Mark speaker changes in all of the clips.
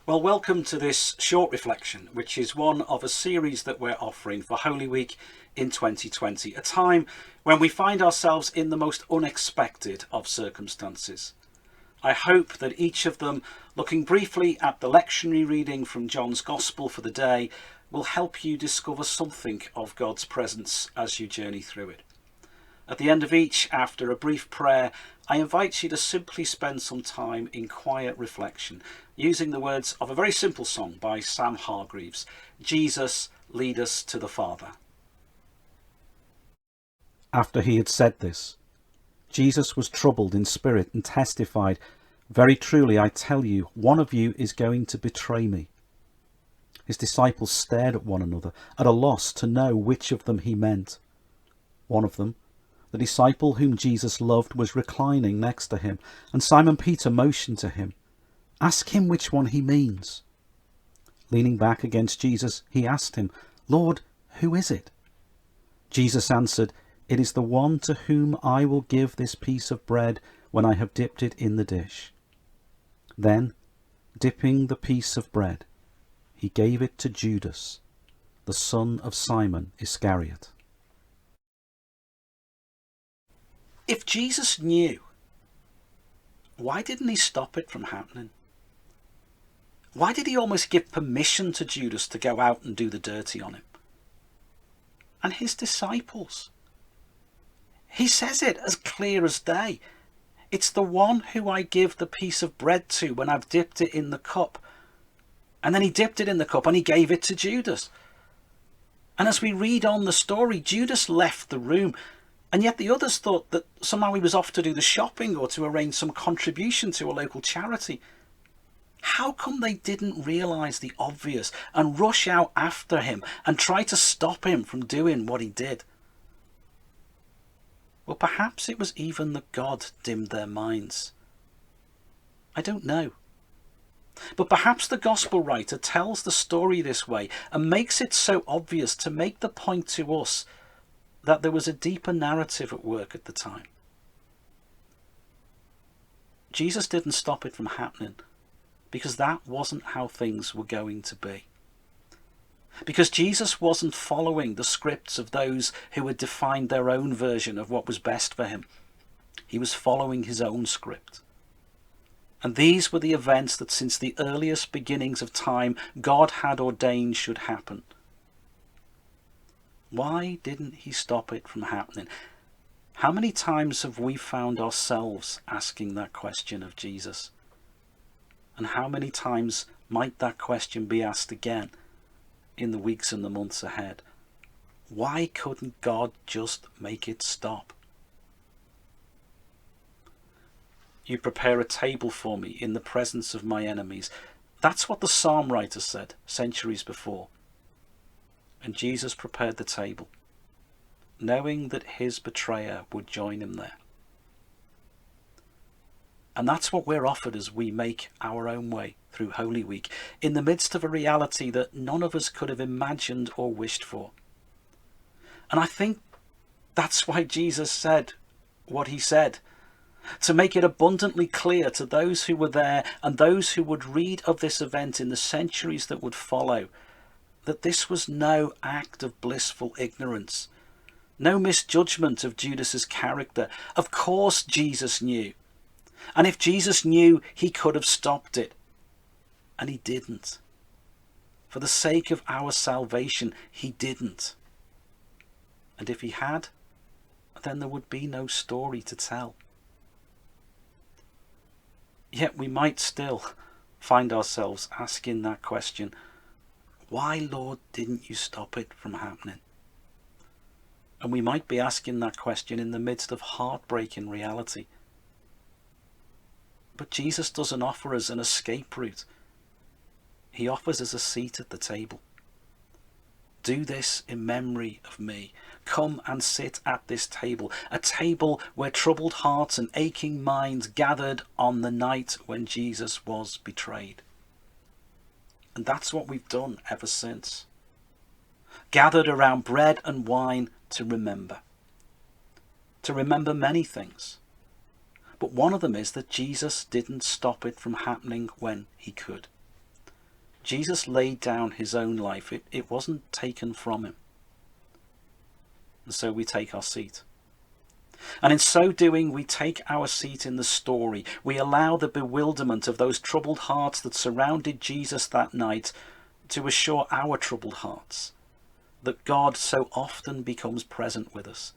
Speaker 1: Well, welcome to this short reflection, which is one of a series that we're offering for Holy Week in 2020, a time when we find ourselves in the most unexpected of circumstances. I hope that each of them, looking briefly at the lectionary reading from John's Gospel for the day, will help you discover something of God's presence as you journey through it. At the end of each, after a brief prayer, I invite you to simply spend some time in quiet reflection, using the words of a very simple song by Sam Hargreaves, "Jesus, lead us to the Father." After he had said this, Jesus was troubled in spirit and testified, "Very truly I tell you, one of you is going to betray me." His disciples stared at one another, at a loss to know which of them he meant. One of them, the disciple whom Jesus loved, was reclining next to him, and Simon Peter motioned to him, "Ask him which one he means." Leaning back against Jesus, he asked him, "Lord, who is it?" Jesus answered, "It is the one to whom I will give this piece of bread when I have dipped it in the dish." Then, dipping the piece of bread, he gave it to Judas, the son of Simon Iscariot. If Jesus knew, why didn't he stop it from happening? Why did he almost give permission to Judas to go out and do the dirty on him? And his disciples. He says it as clear as day. It's the one who I give the piece of bread to when I've dipped it in the cup. And then he dipped it in the cup and he gave it to Judas. And as we read on the story, Judas left the room. And yet the others thought that somehow he was off to do the shopping or to arrange some contribution to a local charity. How come they didn't realise the obvious and rush out after him and try to stop him from doing what he did? Well, perhaps it was even that God dimmed their minds. I don't know. But perhaps the gospel writer tells the story this way and makes it so obvious to make the point to us that there was a deeper narrative at work at the time. Jesus didn't stop it from happening because that wasn't how things were going to be. Because Jesus wasn't following the scripts of those who had defined their own version of what was best for him. He was following his own script. And these were the events that since the earliest beginnings of time God had ordained should happen. Why didn't he stop it from happening? How many times have we found ourselves asking that question of Jesus? And how many times might that question be asked again in the weeks and the months ahead? Why couldn't God just make it stop? You prepare a table for me in the presence of my enemies. That's what the psalm writer said centuries before. And Jesus prepared the table, knowing that his betrayer would join him there. And that's what we're offered as we make our own way through Holy Week, in the midst of a reality that none of us could have imagined or wished for. And I think that's why Jesus said what he said, to make it abundantly clear to those who were there and those who would read of this event in the centuries that would follow, that this was no act of blissful ignorance, no misjudgment of Judas's character. Of course Jesus knew. And if Jesus knew, he could have stopped it. And he didn't. For the sake of our salvation, he didn't. And if he had, then there would be no story to tell. Yet we might still find ourselves asking that question, why, Lord, didn't you stop it from happening? And we might be asking that question in the midst of heartbreaking reality. But Jesus doesn't offer us an escape route. He offers us a seat at the table. Do this in memory of me. Come and sit at this table, a table where troubled hearts and aching minds gathered on the night when Jesus was betrayed. And that's what we've done ever since. Gathered around bread and wine to remember. To remember many things. But one of them is that Jesus didn't stop it from happening when he could. Jesus laid down his own life. It wasn't taken from him. And so we take our seat. And in so doing, we take our seat in the story. We allow the bewilderment of those troubled hearts that surrounded Jesus that night to assure our troubled hearts that God so often becomes present with us,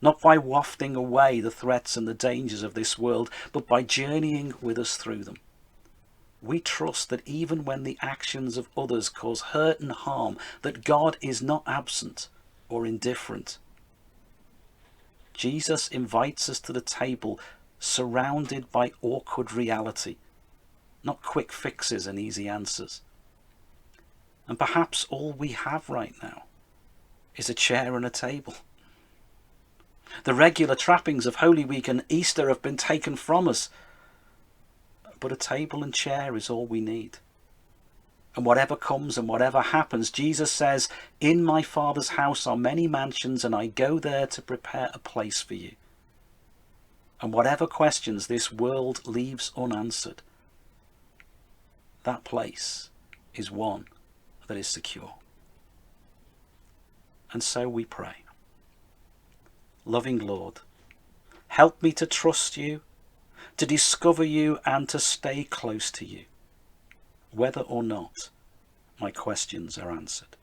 Speaker 1: not by wafting away the threats and the dangers of this world, but by journeying with us through them. We trust that even when the actions of others cause hurt and harm, that God is not absent or indifferent. Jesus invites us to the table surrounded by awkward reality, not quick fixes and easy answers. And perhaps all we have right now is a chair and a table. The regular trappings of Holy Week and Easter have been taken from us, but a table and chair is all we need. And whatever comes and whatever happens, Jesus says, "In my Father's house are many mansions, and I go there to prepare a place for you." And whatever questions this world leaves unanswered, that place is one that is secure. And so we pray. Loving Lord, help me to trust you, to discover you, and to stay close to you, whether or not my questions are answered.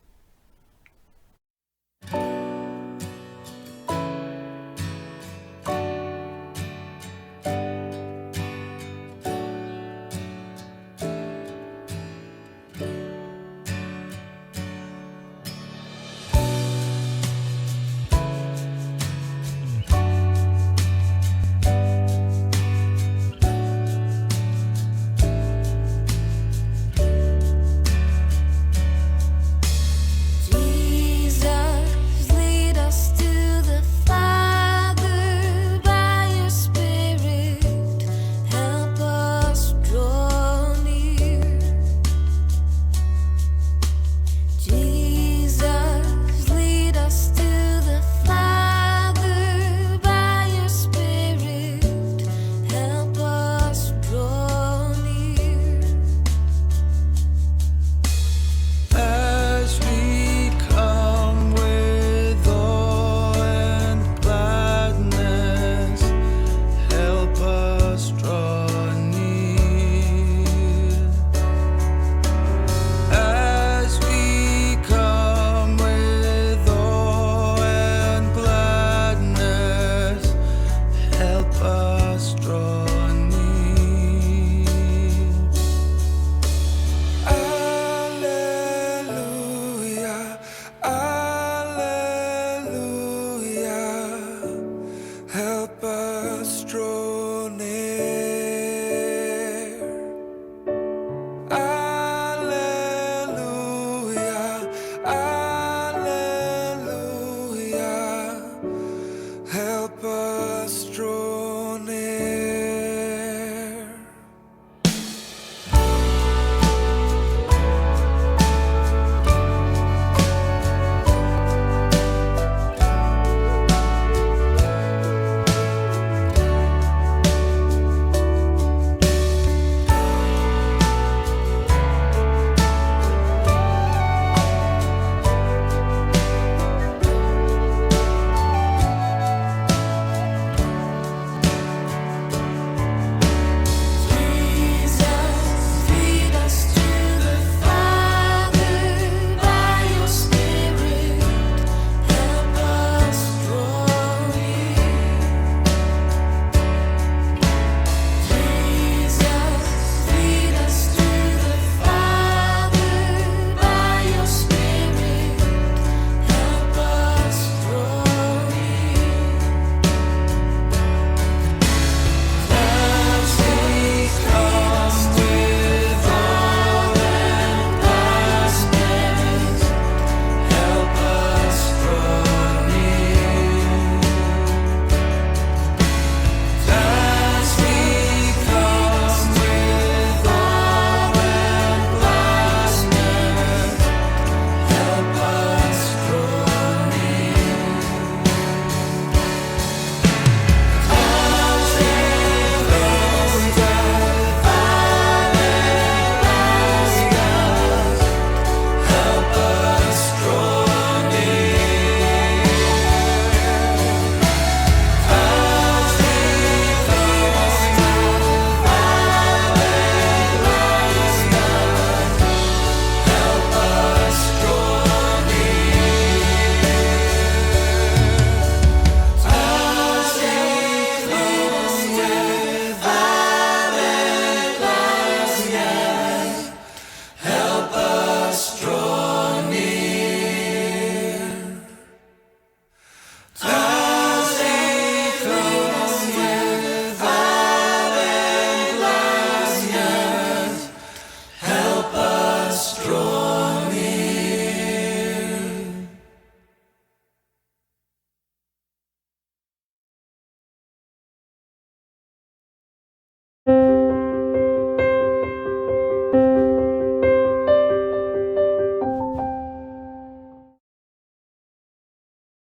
Speaker 2: Help us draw